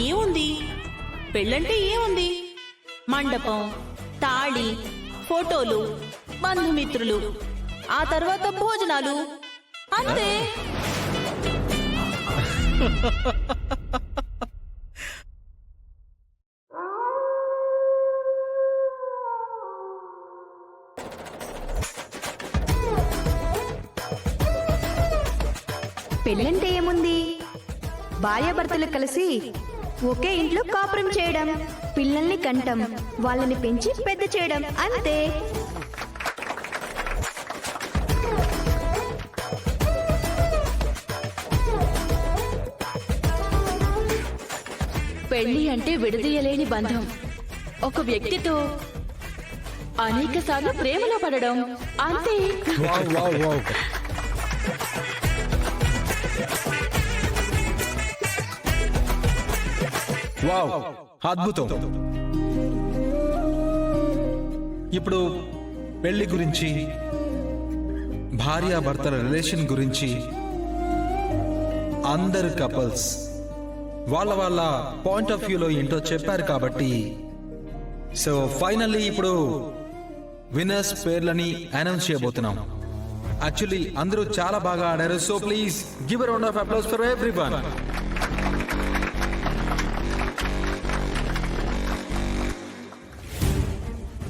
ఏముంది? పెళ్ళంటే ఏముంది? మండపం, తాళి, ఫోటోలు, బంధుమిత్రులు, ఆ తర్వాత భోజనాలు, అంతే. పెళ్ళంటే ఏముంది? భార్యాభర్తలు కలిసి ఒకే ఇంట్లో కాపురం చేయడం, పిల్లల్ని కంటం, వాళ్ళని పెంచి పెద్ద చేయడం, అంతే. పెళ్లి అంటే విడదీయలేని బంధం. ఒక వ్యక్తితో అనేక సార్లు ప్రేమలో పడడం, అంతే. వావ్, అద్భుతం. ఇప్పుడు పెళ్లి గురించి, భార్యాభర్తల రిలేషన్ గురించి అందరు కపుల్స్ వాళ్ళ పాయింట్ ఆఫ్ వ్యూలో ఏంటో చెప్పారు కాబట్టి సో ఫైనల్లీ ఇప్పుడు విన్నర్స్ పేర్లని అనౌన్స్ చేయబోతున్నాం. యాక్చువల్లీ అందరూ చాలా బాగా ఆడారు. So please give a round of applause for everyone.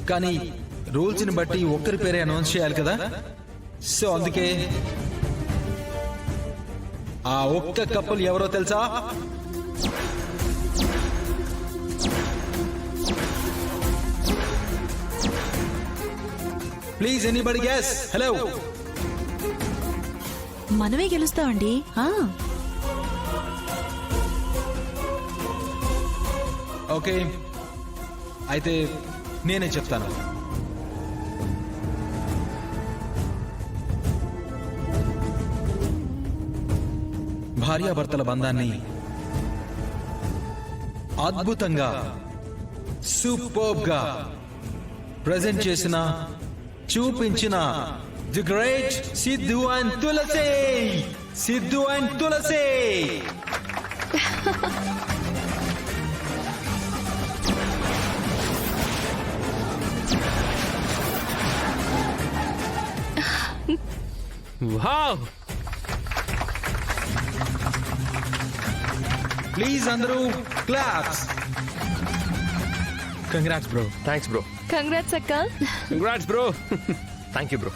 కానీ రూల్స్ ని బట్టి ఒక్కరి పేరే అనౌన్స్ చేయాలి కదా. సో అందుకే ఆ ఒక్క కపుల్ ఎవరో తెలుసా? Please anybody guess. హలో, మనమే గెలుస్తామండి. ఓకే, అయితే నేనే చెప్తాను. భార్యాభర్తల బంధాన్ని అద్భుతంగా, సూపర్బ్ గా ప్రెజెంట్ చేసిన, చూపించిన the great Siddhu and Tulasi. Siddhu and Tulasi. Wow, please అందరూ claps. Congrats bro. Thanks bro. Congrats అక్క. Congrats bro. Thank you bro.